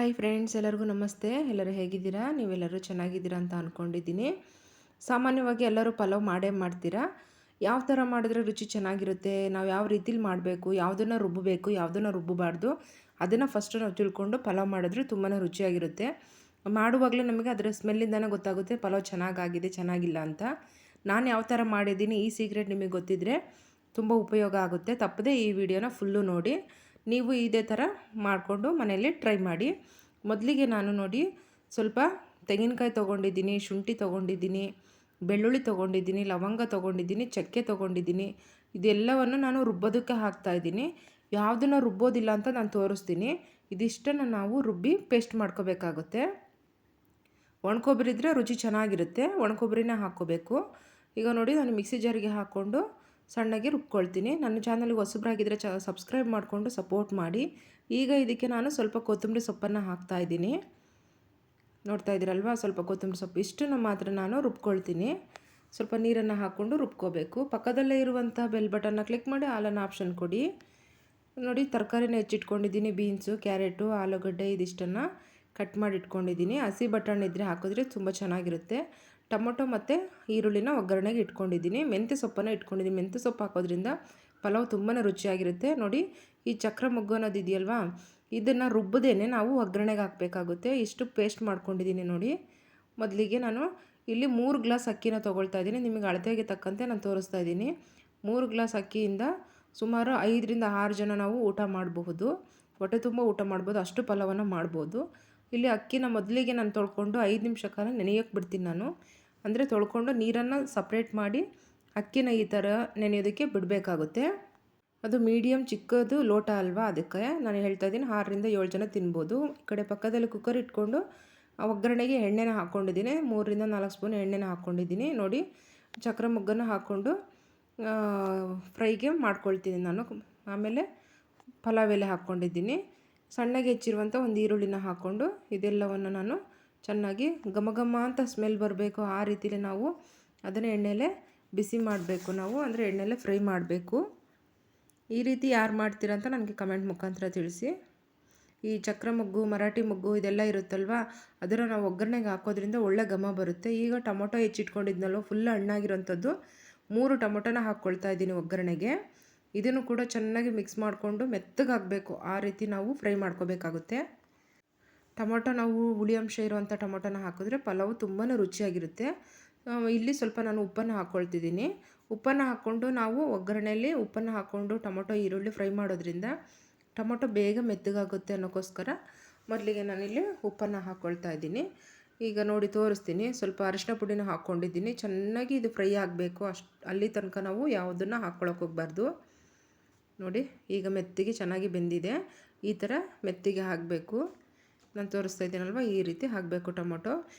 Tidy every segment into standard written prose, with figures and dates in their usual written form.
Hi friends, ಎಲ್ಲರಿಗೂ ನಮಸ್ತೆ. ಎಲ್ಲರೂ ಹೇಗಿದ್ದೀರಾ? ನೀವೆಲ್ಲರೂ ಚೆನ್ನಾಗಿದ್ದೀರಾ ಅಂತ ಅಂದ್ಕೊಂಡಿದ್ದೀನಿ. ಸಾಮಾನ್ಯವಾಗಿ ಎಲ್ಲರೂ ಪಲಾವ್ ಮಾಡೇ ಮಾಡ್ತೀರಾ. ಯಾವ ಥರ ಮಾಡಿದ್ರೆ ರುಚಿ ಚೆನ್ನಾಗಿರುತ್ತೆ, ನಾವು ಯಾವ ರೀತಿಲಿ ಮಾಡಬೇಕು, ಯಾವುದನ್ನು ರುಬ್ಬಬೇಕು, ಯಾವುದನ್ನು ರುಬ್ಬಬಾರ್ದು, ಅದನ್ನು ಫಸ್ಟು ನಾವು ತಿಳ್ಕೊಂಡು ಪಲಾವ್ ಮಾಡಿದ್ರೆ ತುಂಬಾ ರುಚಿಯಾಗಿರುತ್ತೆ. ಮಾಡುವಾಗಲೇ ನಮಗೆ ಅದರ ಸ್ಮೆಲ್ಲಿಂದನೇ ಗೊತ್ತಾಗುತ್ತೆ ಪಲಾವ್ ಚೆನ್ನಾಗಾಗಿದೆ ಚೆನ್ನಾಗಿಲ್ಲ ಅಂತ. ನಾನು ಯಾವ ಥರ ಮಾಡಿದ್ದೀನಿ, ಈ ಸೀಕ್ರೆಟ್ ನಿಮಗೆ ಗೊತ್ತಿದ್ದರೆ ತುಂಬ ಉಪಯೋಗ ಆಗುತ್ತೆ. ತಪ್ಪದೆ ಈ ವಿಡಿಯೋನ ಫುಲ್ಲು ನೋಡಿ. ನೀವು ಇದೇ ಥರ ಮಾಡಿಕೊಂಡು ಮನೆಯಲ್ಲಿ ಟ್ರೈ ಮಾಡಿ. ಮೊದಲಿಗೆ ನಾನು ನೋಡಿ ಸ್ವಲ್ಪ ತೆಂಗಿನಕಾಯಿ ತೊಗೊಂಡಿದ್ದೀನಿ, ಶುಂಠಿ ತೊಗೊಂಡಿದ್ದೀನಿ, ಬೆಳ್ಳುಳ್ಳಿ ತೊಗೊಂಡಿದ್ದೀನಿ, ಲವಂಗ ತೊಗೊಂಡಿದ್ದೀನಿ, ಚಕ್ಕೆ ತೊಗೊಂಡಿದ್ದೀನಿ. ಇದೆಲ್ಲವನ್ನು ನಾನು ರುಬ್ಬೋದಕ್ಕೆ ಹಾಕ್ತಾಯಿದ್ದೀನಿ. ಯಾವುದನ್ನು ರುಬ್ಬೋದಿಲ್ಲ ಅಂತ ನಾನು ತೋರಿಸ್ತೀನಿ. ಇದಿಷ್ಟನ್ನು ನಾವು ರುಬ್ಬಿ ಪೇಸ್ಟ್ ಮಾಡ್ಕೋಬೇಕಾಗುತ್ತೆ. ಒಣಕೊಬ್ಬರಿ ಇದ್ದರೆ ರುಚಿ ಚೆನ್ನಾಗಿರುತ್ತೆ, ಒಣಕೊಬ್ಬರಿನೇ ಹಾಕ್ಕೋಬೇಕು. ಈಗ ನೋಡಿ ನಾನು ಮಿಕ್ಸಿ ಜಾರಿಗೆ ಹಾಕ್ಕೊಂಡು ಸಣ್ಣಗೆ ರುಬ್ಕೊಳ್ತೀನಿ. ನನ್ನ ಚಾನಲ್ಗೆ ಹೊಸಬ್ರಾಗಿದ್ದರೆ ಸಬ್ಸ್ಕ್ರೈಬ್ ಮಾಡಿಕೊಂಡು ಸಪೋರ್ಟ್ ಮಾಡಿ. ಈಗ ಇದಕ್ಕೆ ನಾನು ಸ್ವಲ್ಪ ಕೊತ್ತಂಬರಿ ಸೊಪ್ಪನ್ನು ಹಾಕ್ತಾಯಿದ್ದೀನಿ. ನೋಡ್ತಾ ಇದ್ದೀರಲ್ವ, ಸ್ವಲ್ಪ ಕೊತ್ತಂಬರಿ ಸೊಪ್ಪು ಇಷ್ಟನ್ನು ಮಾತ್ರ ನಾನು ರುಬ್ಕೊಳ್ತೀನಿ. ಸ್ವಲ್ಪ ನೀರನ್ನು ಹಾಕ್ಕೊಂಡು ರುಬ್ಕೋಬೇಕು. ಪಕ್ಕದಲ್ಲೇ ಇರುವಂಥ ಬೆಲ್ ಬಟನ್ನ ಕ್ಲಿಕ್ ಮಾಡಿ ಆಲನ್ನು ಆಪ್ಷನ್ ಕೊಡಿ. ನೋಡಿ ತರಕಾರಿನ ಹೆಚ್ಚಿಟ್ಕೊಂಡಿದ್ದೀನಿ, ಬೀನ್ಸು, ಕ್ಯಾರೆಟು, ಆಲೂಗಡ್ಡೆ ಇದಿಷ್ಟನ್ನು ಕಟ್ ಮಾಡಿ ಇಟ್ಕೊಂಡಿದ್ದೀನಿ. ಹಸಿ ಬಟಾಣಿ ಇದ್ದರೆ ಹಾಕಿದ್ರೆ ತುಂಬ ಚೆನ್ನಾಗಿರುತ್ತೆ. ಟೊಮೊಟೊ ಮತ್ತು ಈರುಳ್ಳಿನ ಒಗ್ಗರಣೆಗೆ ಇಟ್ಕೊಂಡಿದ್ದೀನಿ. ಮೆಂತ್ಯ ಸೊಪ್ಪನ್ನು ಇಟ್ಕೊಂಡಿದ್ದೀನಿ. ಮೆಂತ್ಯ ಸೊಪ್ಪು ಹಾಕೋದ್ರಿಂದ ಪಲಾವ್ ತುಂಬಾ ರುಚಿಯಾಗಿರುತ್ತೆ. ನೋಡಿ ಈ ಚಕ್ರ ಮೊಗ್ಗು ಅನ್ನೋದು ಇದೆಯಲ್ವಾ, ಇದನ್ನು ರುಬ್ಬದೇನೆ ನಾವು ಒಗ್ಗರಣೆಗೆ ಹಾಕಬೇಕಾಗುತ್ತೆ. ಇಷ್ಟು ಪೇಸ್ಟ್ ಮಾಡ್ಕೊಂಡಿದ್ದೀನಿ ನೋಡಿ. ಮೊದಲಿಗೆ ನಾನು ಇಲ್ಲಿ 3 ಗ್ಲಾಸ್ ಅಕ್ಕಿನ ತೊಗೊಳ್ತಾ ಇದ್ದೀನಿ. ನಿಮಗೆ ಅಳತೆಗೆ ತಕ್ಕಂತೆ ನಾನು ತೋರಿಸ್ತಾ ಇದ್ದೀನಿ. 3 ಗ್ಲಾಸ್ ಅಕ್ಕಿಯಿಂದ ಸುಮಾರು 5ರಿಂದ 6 ಜನ ನಾವು ಊಟ ಮಾಡಬಹುದು. ಹೊಟ್ಟೆ ತುಂಬ ಊಟ ಮಾಡ್ಬೋದು, ಅಷ್ಟು ಪಲಾವನ್ನು ಮಾಡ್ಬೋದು. ಇಲ್ಲಿ ಅಕ್ಕಿನ ಮೊದಲಿಗೆ ನಾನು ತೊಳ್ಕೊಂಡು 5 ನಿಮಿಷ ಕಾಲ ನೆನೆಯೋಕ್ಕೆ ಬಿಡ್ತೀನಿ ನಾನು. ಅಂದರೆ ತೊಳ್ಕೊಂಡು ನೀರನ್ನು ಸಪ್ರೇಟ್ ಮಾಡಿ ಅಕ್ಕಿನ ಈ ಥರ ನೆನೆಯೋದಕ್ಕೆ ಬಿಡಬೇಕಾಗುತ್ತೆ. ಅದು ಮೀಡಿಯಮ್ ಚಿಕ್ಕದು ಲೋಟ ಅಲ್ವಾ, ಅದಕ್ಕೆ ನಾನು ಹೇಳ್ತಾ ಇದ್ದೀನಿ 6ರಿಂದ 7 ಜನ ತಿನ್ಬೋದು. ಈ ಕಡೆ ಪಕ್ಕದಲ್ಲಿ ಕುಕ್ಕರ್ ಇಟ್ಕೊಂಡು ಒಗ್ಗರಣೆಗೆ ಎಣ್ಣೆನ ಹಾಕ್ಕೊಂಡಿದ್ದೀನಿ. 3ರಿಂದ 4 ಸ್ಪೂನ್ ಎಣ್ಣೆನ ಹಾಕ್ಕೊಂಡಿದ್ದೀನಿ. ನೋಡಿ ಚಕ್ರ ಮೊಗ್ಗನ್ನು ಹಾಕ್ಕೊಂಡು ಫ್ರೈಗೆ ಮಾಡ್ಕೊಳ್ತೀನಿ ನಾನು. ಆಮೇಲೆ ಪಲಾವ್ ಎಲೆ ಹಾಕ್ಕೊಂಡಿದ್ದೀನಿ. ಸಣ್ಣಗೆ ಹೆಚ್ಚಿರುವಂಥ ಒಂದು ಈರುಳ್ಳಿನ ಹಾಕ್ಕೊಂಡು ಇದೆಲ್ಲವನ್ನು ನಾನು ಚೆನ್ನಾಗಿ ಘಮ ಘಮ ಅಂತ ಸ್ಮೆಲ್ ಬರಬೇಕು. ಆ ರೀತಿಲಿ ನಾವು ಅದನ್ನು ಎಣ್ಣೆಲೆ ಬಿಸಿ ಮಾಡಬೇಕು ನಾವು, ಅಂದರೆ ಎಣ್ಣೆಲೆ ಫ್ರೈ ಮಾಡಬೇಕು. ಈ ರೀತಿ ಯಾರು ಮಾಡ್ತೀರಾ ಅಂತ ನನಗೆ ಕಮೆಂಟ್ ಮುಖಾಂತರ ತಿಳಿಸಿ. ಈ ಚಕ್ರ ಮೊಗ್ಗು, ಮರಾಠಿ ಮೊಗ್ಗು ಇದೆಲ್ಲ ಇರುತ್ತಲ್ವ, ಅದನ್ನು ನಾವು ಒಗ್ಗರಣೆಗೆ ಹಾಕೋದ್ರಿಂದ ಒಳ್ಳೆ ಘಮ ಬರುತ್ತೆ. ಈಗ ಟೊಮೊಟೊ ಹೆಚ್ಚಿಟ್ಕೊಂಡಿದ್ನಲ್ವ, ಫುಲ್ ಹಣ್ಣಾಗಿರೋಂಥದ್ದು 3 ಟೊಮೊಟೊನ ಹಾಕ್ಕೊಳ್ತಾ ಇದ್ದೀನಿ ಒಗ್ಗರಣೆಗೆ. ಇದನ್ನು ಕೂಡ ಚೆನ್ನಾಗಿ ಮಿಕ್ಸ್ ಮಾಡಿಕೊಂಡು ಮೆತ್ತಗಾಗಬೇಕು, ಆ ರೀತಿ ನಾವು ಫ್ರೈ ಮಾಡ್ಕೋಬೇಕಾಗುತ್ತೆ. ಟೊಮೊಟೊ ನಾವು ಹುಳಿ ಅಂಶ ಇರುವಂಥ ಟೊಮೊಟೊನ ಹಾಕಿದ್ರೆ ಪಲಾವು ತುಂಬಾ ರುಚಿಯಾಗಿರುತ್ತೆ. ಇಲ್ಲಿ ಸ್ವಲ್ಪ ನಾನು ಉಪ್ಪನ್ನು ಹಾಕ್ಕೊಳ್ತಿದ್ದೀನಿ. ಉಪ್ಪನ್ನು ಹಾಕ್ಕೊಂಡು ನಾವು ಒಗ್ಗರಣೆಯಲ್ಲಿ ಉಪ್ಪನ್ನು ಹಾಕ್ಕೊಂಡು ಟೊಮೊಟೊ ಈರುಳ್ಳಿ ಫ್ರೈ ಮಾಡೋದ್ರಿಂದ ಟೊಮೊಟೊ ಬೇಗ ಮೆತ್ತಗಾಗುತ್ತೆ ಅನ್ನೋಕ್ಕೋಸ್ಕರ ಮೊದಲಿಗೆ ನಾನಿಲ್ಲಿ ಉಪ್ಪನ್ನು ಹಾಕ್ಕೊಳ್ತಾ ಇದ್ದೀನಿ. ಈಗ ನೋಡಿ ತೋರಿಸ್ತೀನಿ. ಸ್ವಲ್ಪ ಅರಿಶಿನ ಪುಡಿನ ಹಾಕ್ಕೊಂಡಿದ್ದೀನಿ. ಚೆನ್ನಾಗಿ ಇದು ಫ್ರೈ ಆಗಬೇಕು, ಅಲ್ಲಿ ತನಕ ನಾವು ಯಾವುದನ್ನು ಹಾಕ್ಕೊಳಕ್ಕೆ ಹೋಗಬಾರ್ದು. ನೋಡಿ ಈಗ ಮೆತ್ತಿಗೆ ಚೆನ್ನಾಗಿ ಬೆಂದಿದೆ. ಈ ಥರ ಮೆತ್ತಿಗೆ ಹಾಕಬೇಕು. ನಾನು ತೋರಿಸ್ತಾ ಇದ್ದೀನಲ್ವ, ಈ ರೀತಿ ಹಾಕಬೇಕು ಟೊಮೊಟೊ.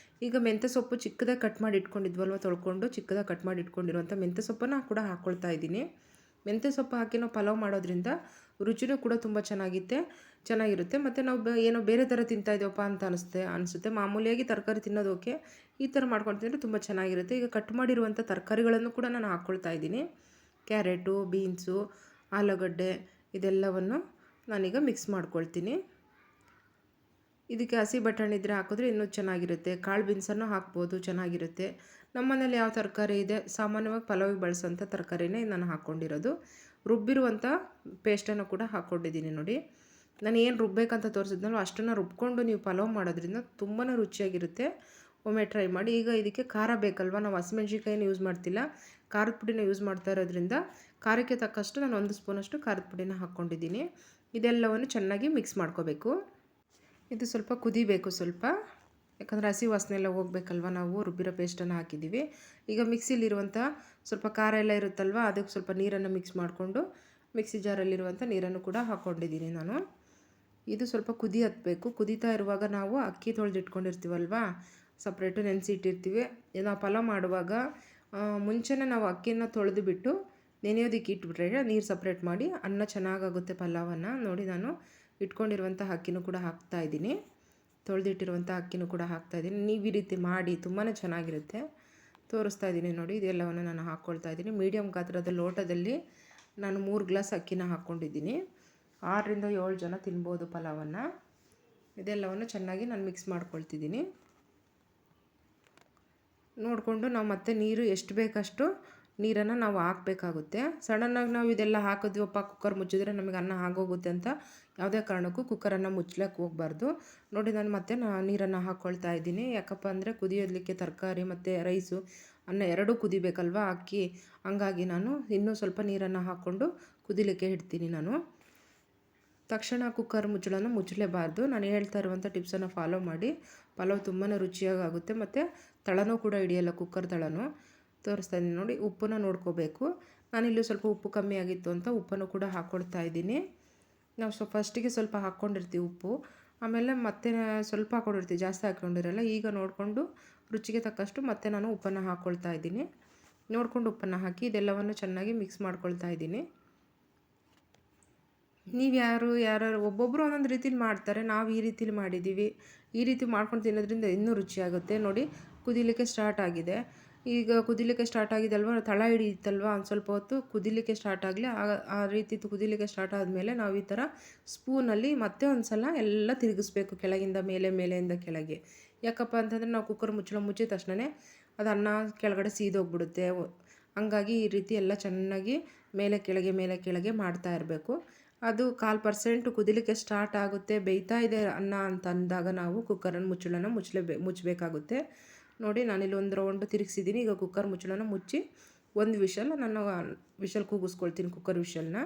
ಈಗ ಮೆಂತ್ಯ ಸೊಪ್ಪು ಚಿಕ್ಕದಾಗಿ ಕಟ್ ಮಾಡಿ ಇಟ್ಕೊಂಡಿದ್ವಲ್ವ, ತೊಳ್ಕೊಂಡು ಚಿಕ್ಕದಾಗಿ ಕಟ್ ಮಾಡಿ ಇಟ್ಕೊಂಡಿರುವಂಥ ಮೆಂತ್ಯ ಸೊಪ್ಪನ್ನು ಕೂಡ ಹಾಕ್ಕೊಳ್ತಾ ಇದ್ದೀನಿ. ಮೆಂತ್ಯ ಸೊಪ್ಪು ಹಾಕಿ ನಾವು ಪಲಾವ್ ಮಾಡೋದ್ರಿಂದ ರುಚಿನೂ ಕೂಡ ತುಂಬ ಚೆನ್ನಾಗಿರುತ್ತೆ. ಮತ್ತು ನಾವು ಏನೋ ಬೇರೆ ಥರ ತಿಂತಾಯಿದ್ದೀವಪ್ಪ ಅಂತ ಅನಿಸುತ್ತೆ. ಮಾಮೂಲಿಯಾಗಿ ತರಕಾರಿ ತಿನ್ನೋದು ಓಕೆ, ಈ ಥರ ಮಾಡ್ಕೊಂಡು ತಿಂದರೆ ತುಂಬ ಚೆನ್ನಾಗಿರುತ್ತೆ. ಈಗ ಕಟ್ ಮಾಡಿರುವಂಥ ತರಕಾರಿಗಳನ್ನು ಕೂಡ ನಾನು ಹಾಕ್ಕೊಳ್ತಾ ಇದ್ದೀನಿ. ಕ್ಯಾರೆಟು, ಬೀನ್ಸು, ಆಲೂಗಡ್ಡೆ ಇದೆಲ್ಲವನ್ನು ನಾನೀಗ ಮಿಕ್ಸ್ ಮಾಡ್ಕೊಳ್ತೀನಿ. ಇದಕ್ಕೆ ಹಸಿ ಬಟಾಣಿ ಇದ್ದರೆ ಹಾಕಿದ್ರೆ ಇನ್ನೂ ಚೆನ್ನಾಗಿರುತ್ತೆ. ಕಾಳು ಬೀನ್ಸನ್ನು ಹಾಕ್ಬೋದು, ಚೆನ್ನಾಗಿರುತ್ತೆ. ನಮ್ಮ ಮನೇಲಿ ಯಾವ ತರಕಾರಿ ಇದೆ, ಸಾಮಾನ್ಯವಾಗಿ ಪಲಾವಿಗೆ ಬಳಸೋಂಥ ತರಕಾರಿನೇ ನಾನು ಹಾಕ್ಕೊಂಡಿರೋದು. ರುಬ್ಬಿರುವಂಥ ಪೇಸ್ಟನ್ನು ಕೂಡ ಹಾಕ್ಕೊಂಡಿದ್ದೀನಿ ನೋಡಿ. ನಾನು ಏನು ರುಬ್ಬೇಕಂತ ತೋರಿಸಿದ್ನಲ್ವ ಅಷ್ಟನ್ನು ರುಬ್ಕೊಂಡು ನೀವು ಪಲಾವ್ ಮಾಡೋದ್ರಿಂದ ತುಂಬಾ ರುಚಿಯಾಗಿರುತ್ತೆ. ಒಮ್ಮೆ ಟ್ರೈ ಮಾಡಿ. ಈಗ ಇದಕ್ಕೆ ಖಾರ ಬೇಕಲ್ವ, ನಾವು ಹಸಿಮೆಣ್ಸಿನ್ಕಾಯಿನ ಯೂಸ್ ಮಾಡ್ತಿಲ್ಲ, ಖಾರದ ಪುಡಿನ ಯೂಸ್ ಮಾಡ್ತಾ ಇರೋದ್ರಿಂದ ಖಾರಕ್ಕೆ ತಕ್ಕಷ್ಟು ನಾನು 1 ಸ್ಪೂನಷ್ಟು ಖಾರದ ಪುಡಿನ ಹಾಕ್ಕೊಂಡಿದ್ದೀನಿ. ಇದೆಲ್ಲವನ್ನು ಚೆನ್ನಾಗಿ ಮಿಕ್ಸ್ ಮಾಡ್ಕೋಬೇಕು. ಇದು ಸ್ವಲ್ಪ ಕುದಿಬೇಕು ಸ್ವಲ್ಪ, ಯಾಕಂದರೆ ಹಸಿ ವಾಸನೆ ಎಲ್ಲ ಹೋಗ್ಬೇಕಲ್ವ, ನಾವು ರುಬ್ಬಿರೋ ಪೇಸ್ಟನ್ನು ಹಾಕಿದ್ದೀವಿ. ಈಗ ಮಿಕ್ಸಿಲಿರುವಂಥ ಸ್ವಲ್ಪ ಖಾರ ಎಲ್ಲ ಇರುತ್ತಲ್ವ, ಅದಕ್ಕೆ ಸ್ವಲ್ಪ ನೀರನ್ನು ಮಿಕ್ಸ್ ಮಾಡಿಕೊಂಡು ಮಿಕ್ಸಿ ಜಾರಲ್ಲಿರುವಂಥ ನೀರನ್ನು ಕೂಡ ಹಾಕ್ಕೊಂಡಿದ್ದೀನಿ ನಾನು. ಇದು ಸ್ವಲ್ಪ ಕುದಿ ಹತ್ತಬೇಕು. ಕುದೀತಾ ಇರುವಾಗ ನಾವು ಅಕ್ಕಿ ತೊಳೆದಿಟ್ಕೊಂಡಿರ್ತೀವಲ್ವ, ಸಪ್ರೇಟು ನೆನೆಸಿ ಇಟ್ಟಿರ್ತೀವಿ. ನಾವು ಪಲಾವ್ ಮಾಡುವಾಗ ಮುಂಚೆನೇ ನಾವು ಅಕ್ಕಿನ ತೊಳೆದು ಬಿಟ್ಟು ನೆನೆಯೋದಕ್ಕೆ ಇಟ್ಬಿಟ್ರೆ ನೀರು ಸಪ್ರೇಟ್ ಮಾಡಿ ಅನ್ನ ಚೆನ್ನಾಗಾಗುತ್ತೆ ಪಲಾವನ್ನು. ನೋಡಿ ನಾನು ಇಟ್ಕೊಂಡಿರುವಂಥ ಅಕ್ಕಿನೂ ಕೂಡ ಹಾಕ್ತಾಯಿದ್ದೀನಿ, ತೊಳೆದಿಟ್ಟಿರುವಂಥ ಅಕ್ಕಿನೂ ಕೂಡ ಹಾಕ್ತಾಯಿದ್ದೀನಿ. ನೀವು ಈ ರೀತಿ ಮಾಡಿ ತುಂಬಾ ಚೆನ್ನಾಗಿರುತ್ತೆ. ತೋರಿಸ್ತಾ ಇದ್ದೀನಿ ನೋಡಿ. ಇದೆಲ್ಲವನ್ನು ನಾನು ಹಾಕ್ಕೊಳ್ತಾ ಇದ್ದೀನಿ. ಮೀಡಿಯಮ್ ಗಾತ್ರದ ಲೋಟದಲ್ಲಿ ನಾನು 3 ಗ್ಲಾಸ್ ಅಕ್ಕಿನ ಹಾಕ್ಕೊಂಡಿದ್ದೀನಿ. 6ರಿಂದ 7 ಜನ ತಿನ್ಬೋದು ಪಲಾವನ್ನು. ಇದೆಲ್ಲವನ್ನು ಚೆನ್ನಾಗಿ ನಾನು ಮಿಕ್ಸ್ ಮಾಡ್ಕೊಳ್ತಿದ್ದೀನಿ. ನೋಡಿಕೊಂಡು ನಾವು ಮತ್ತೆ ನೀರು ಎಷ್ಟು ಬೇಕಷ್ಟು ನೀರನ್ನು ನಾವು ಹಾಕಬೇಕಾಗುತ್ತೆ. ಸಡನ್ನಾಗಿ ನಾವು ಇದೆಲ್ಲ ಹಾಕಿದ್ವಪ್ಪ ಕುಕ್ಕರ್ ಮುಚ್ಚಿದ್ರೆ ನಮಗೆ ಅನ್ನ ಆಗೋಗುತ್ತೆ ಅಂತ ಯಾವುದೇ ಕಾರಣಕ್ಕೂ ಕುಕ್ಕರನ್ನು ಮುಚ್ಚಲಿಕ್ಕೆ ಹೋಗಬಾರ್ದು. ನೋಡಿ ನಾನು ಮತ್ತೆ ನೀರನ್ನು ಹಾಕ್ಕೊಳ್ತಾ ಇದ್ದೀನಿ. ಯಾಕಪ್ಪ ಅಂದರೆ ಕುದಿಯೋದಕ್ಕೆ ತರಕಾರಿ ಮತ್ತು ರೈಸು ಅನ್ನ ಎರಡೂ ಕುದಿಬೇಕಲ್ವ ಅಕ್ಕಿ, ಹಂಗಾಗಿ ನಾನು ಇನ್ನೂ ಸ್ವಲ್ಪ ನೀರನ್ನು ಹಾಕ್ಕೊಂಡು ಕುದಿಲಿಕ್ಕೆ ಇಡ್ತೀನಿ ನಾನು. ತಕ್ಷಣ ಕುಕ್ಕರ್ ಮುಚ್ಚಳನ ಮುಚ್ಚಲೇಬಾರ್ದು. ನಾನು ಹೇಳ್ತಾ ಇರುವಂಥ ಟಿಪ್ಸನ್ನು ಫಾಲೋ ಮಾಡಿ. ಪಲಾವ್ ತುಂಬಾ ರುಚಿಯಾಗುತ್ತೆ ಮತ್ತು ತಳನೂ ಕೂಡ ಹಿಡಿಯಲ್ಲ, ಕುಕ್ಕರ್ ತಳನೂ. ತೋರಿಸ್ತಾ ಇದ್ದೀನಿ ನೋಡಿ. ಉಪ್ಪನ್ನ ನೋಡ್ಕೋಬೇಕು. ನಾನಿಲ್ಲಿ ಸ್ವಲ್ಪ ಉಪ್ಪು ಕಮ್ಮಿ ಆಗಿತ್ತು ಅಂತ ಉಪ್ಪನ್ನು ಕೂಡ ಹಾಕ್ಕೊಳ್ತಾ ಇದ್ದೀನಿ. ನಾವು ಫಸ್ಟಿಗೆ ಸ್ವಲ್ಪ ಹಾಕ್ಕೊಂಡಿರ್ತೀವಿ ಉಪ್ಪು, ಆಮೇಲೆ ಮತ್ತೆ ಸ್ವಲ್ಪ ಹಾಕ್ಕೊಂಡಿರ್ತೀವಿ, ಜಾಸ್ತಿ ಹಾಕ್ಕೊಂಡಿರಲ್ಲ. ಈಗ ನೋಡಿಕೊಂಡು ರುಚಿಗೆ ತಕ್ಕಷ್ಟು ಮತ್ತೆ ನಾನು ಉಪ್ಪನ್ನು ಹಾಕ್ಕೊಳ್ತಾ ಇದ್ದೀನಿ. ನೋಡಿಕೊಂಡು ಉಪ್ಪನ್ನು ಹಾಕಿ ಇದೆಲ್ಲವನ್ನು ಚೆನ್ನಾಗಿ ಮಿಕ್ಸ್ ಮಾಡ್ಕೊಳ್ತಾ ಇದ್ದೀನಿ. ನೀವು ಯಾರು ಒಬ್ಬೊಬ್ಬರು ಒಂದೊಂದು ರೀತಿಲಿ ಮಾಡ್ತಾರೆ. ನಾವು ಈ ರೀತಿಲಿ ಮಾಡಿದ್ದೀವಿ. ಈ ರೀತಿ ಮಾಡ್ಕೊಂಡು ತಿನ್ನೋದ್ರಿಂದ ಇನ್ನೂ ರುಚಿಯಾಗುತ್ತೆ. ನೋಡಿ ಕುದಿಲಿಕ್ಕೆ ಸ್ಟಾರ್ಟ್ ಆಗಿದೆ. ಈಗ ಕುದಿಲಿಕ್ಕೆ ಸ್ಟಾರ್ಟ್ ಆಗಿದೆ ಅಲ್ವ, ತಳ ಹಿಡಿಯುತ್ತಲ್ವ, ಒಂದು ಸ್ವಲ್ಪ ಹೊತ್ತು ಕುದಿಲಿಕ್ಕೆ ಸ್ಟಾರ್ಟ್ ಆಗಲಿ. ಆ ರೀತಿ ಕುದಿಲಿಕ್ಕೆ ಸ್ಟಾರ್ಟ್ ಆದಮೇಲೆ ನಾವು ಈ ಥರ ಸ್ಪೂನಲ್ಲಿ ಮತ್ತೆ ಒಂದು ಸಲ ಎಲ್ಲ ತಿರುಗಿಸ್ಬೇಕು, ಕೆಳಗಿಂದ ಮೇಲೆ, ಮೇಲೆಯಿಂದ ಕೆಳಗೆ. ಯಾಕಪ್ಪ ಅಂತಂದರೆ ನಾವು ಕುಕ್ಕರ್ ಮುಚ್ಚಳ ಮುಚ್ಚಿದ ತಕ್ಷಣ ಅದು ಅನ್ನ ಕೆಳಗಡೆ ಸೀದೋಗ್ಬಿಡುತ್ತೆ. ಹಂಗಾಗಿ ಈ ರೀತಿ ಎಲ್ಲ ಚೆನ್ನಾಗಿ ಮೇಲೆ ಕೆಳಗೆ ಮಾಡ್ತಾ ಇರಬೇಕು. ಅದು 1/4% ಕುದಿಲಿಕ್ಕೆ ಸ್ಟಾರ್ಟ್ ಆಗುತ್ತೆ, ಬೇಯ್ತಾ ಇದೆ ಅನ್ನ ಅಂತ ಅಂದಾಗ ನಾವು ಕುಕ್ಕರನ್ನು ಮುಚ್ಚಳನ ಮುಚ್ಚಬೇಕಾಗುತ್ತೆ. ನೋಡಿ ನಾನಿಲ್ಲಿ ಒಂದು ರೌಂಡು ತಿರುಗಿಸಿದ್ದೀನಿ. ಈಗ ಕುಕ್ಕರ್ ಮುಚ್ಚಳನ ಮುಚ್ಚಿ ಒಂದು ನಾನು ವಿಷಲ್ ಕೂಗಿಸ್ಕೊಳ್ತೀನಿ. ಕುಕ್ಕರ್ ವಿಷಲ್ನ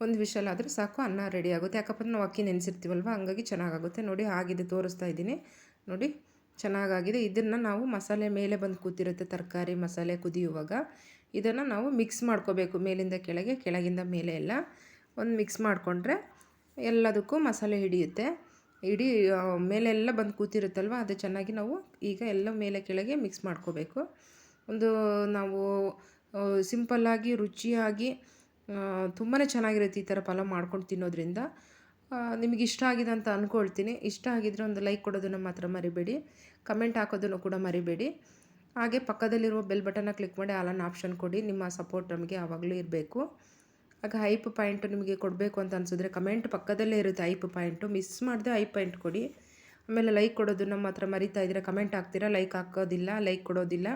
ಒಂದು ವಿಷಲ್ ಆದರೆ ಸಾಕು, ಅನ್ನ ರೆಡಿ ಆಗುತ್ತೆ. ಯಾಕಪ್ಪ ಅಂದ್ರೆ ನಾವು ಅಕ್ಕಿ ನೆನೆಸಿರ್ತೀವಲ್ವ, ಹಂಗಾಗಿ ಚೆನ್ನಾಗಾಗುತ್ತೆ. ನೋಡಿ ಆಗಿದೆ, ತೋರಿಸ್ತಾ ಇದ್ದೀನಿ ನೋಡಿ, ಚೆನ್ನಾಗಾಗಿದೆ. ಇದನ್ನು ನಾವು ಮಸಾಲೆ ಮೇಲೆ ಬಂದು ಕೂತಿರುತ್ತೆ, ತರಕಾರಿ ಮಸಾಲೆ ಕುದಿಯುವಾಗ ಇದನ್ನು ನಾವು ಮಿಕ್ಸ್ ಮಾಡ್ಕೋಬೇಕು. ಮೇಲಿಂದ ಕೆಳಗೆ, ಕೆಳಗಿಂದ ಮೇಲೆ ಎಲ್ಲ ಒಂದು ಮಿಕ್ಸ್ ಮಾಡಿಕೊಂಡ್ರೆ ಎಲ್ಲದಕ್ಕೂ ಮಸಾಲೆ ಹಿಡಿಯುತ್ತೆ. ಮೇಲೆಲ್ಲ ಬಂದು ಕೂತಿರುತ್ತಲ್ವ, ಅದು ಚೆನ್ನಾಗಿ ನಾವು ಈಗ ಎಲ್ಲ ಮೇಲೆ ಕೆಳಗೆ ಮಿಕ್ಸ್ ಮಾಡ್ಕೋಬೇಕು. ನಾವು ಸಿಂಪಲ್ಲಾಗಿ ರುಚಿಯಾಗಿ ತುಂಬಾ ಚೆನ್ನಾಗಿರುತ್ತೆ ಈ ಥರ ಪಲಾವ್ ಮಾಡ್ಕೊಂಡು ತಿನ್ನೋದ್ರಿಂದ. ನಿಮಗೆ ಇಷ್ಟ ಆಗಿದೆ ಅಂತ ಅಂದ್ಕೊಳ್ತೀನಿ. ಇಷ್ಟ ಆಗಿದ್ರೆ ಒಂದು ಲೈಕ್ ಕೊಡೋದನ್ನು ಮಾತ್ರ ಮರಿಬೇಡಿ, ಕಮೆಂಟ್ ಹಾಕೋದನ್ನು ಕೂಡ ಮರಿಬೇಡಿ. ಹಾಗೆ ಪಕ್ಕದಲ್ಲಿರುವ ಬೆಲ್ ಬಟನ್ನ ಕ್ಲಿಕ್ ಮಾಡಿ ಆಲ್ ಆಪ್ಷನ್ ಕೊಡಿ. ನಿಮ್ಮ ಸಪೋರ್ಟ್ ನಮಗೆ ಯಾವಾಗಲೂ ಇರಬೇಕು. ಆಗ ಐಪ್ ಪಾಯಿಂಟು ನಿಮಗೆ ಕೊಡಬೇಕು ಅಂತ ಅನಿಸಿದ್ರೆ ಕಮೆಂಟ್ ಪಕ್ಕದಲ್ಲೇ ಇರುತ್ತೆ ಐಪ್ ಪಾಯಿಂಟು, ಮಿಸ್ ಮಾಡದೆ ಐಪ್ ಪಾಯಿಂಟ್ ಕೊಡಿ. ಆಮೇಲೆ ಲೈಕ್ ಕೊಡೋದನ್ನು ಮಾತ್ರ ಮರಿತಾ ಇದ್ದರೆ ಕಮೆಂಟ್ ಹಾಕ್ತೀರಾ, ಲೈಕ್ ಹಾಕೋದಿಲ್ಲ, ಲೈಕ್ ಕೊಡೋದಿಲ್ಲ.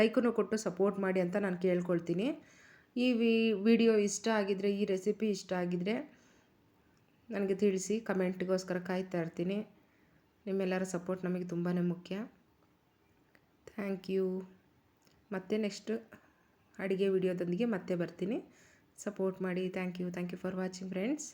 ಲೈಕನ್ನು ಕೊಟ್ಟು ಸಪೋರ್ಟ್ ಮಾಡಿ ಅಂತ ನಾನು ಕೇಳ್ಕೊಳ್ತೀನಿ. ಈ ವಿಡಿಯೋ ಇಷ್ಟ ಆಗಿದರೆ, ಈ ರೆಸಿಪಿ ಇಷ್ಟ ಆಗಿದರೆ ನನಗೆ ತಿಳಿಸಿ. ಕಮೆಂಟ್ಗೋಸ್ಕರ ಕಾಯ್ತಾ ಇರ್ತೀನಿ. ನಿಮ್ಮೆಲ್ಲರ ಸಪೋರ್ಟ್ ನಮಗೆ ತುಂಬಾ ಮುಖ್ಯ. Thank you. ಮತ್ತೆ ನೆಕ್ಸ್ಟ್ ಅಡುಗೆ ವಿಡಿಯೋದೊಂದಿಗೆ ಮತ್ತೆ ಬರ್ತೀನಿ. ಸಪೋರ್ಟ್ ಮಾಡಿ. Thank you for watching friends.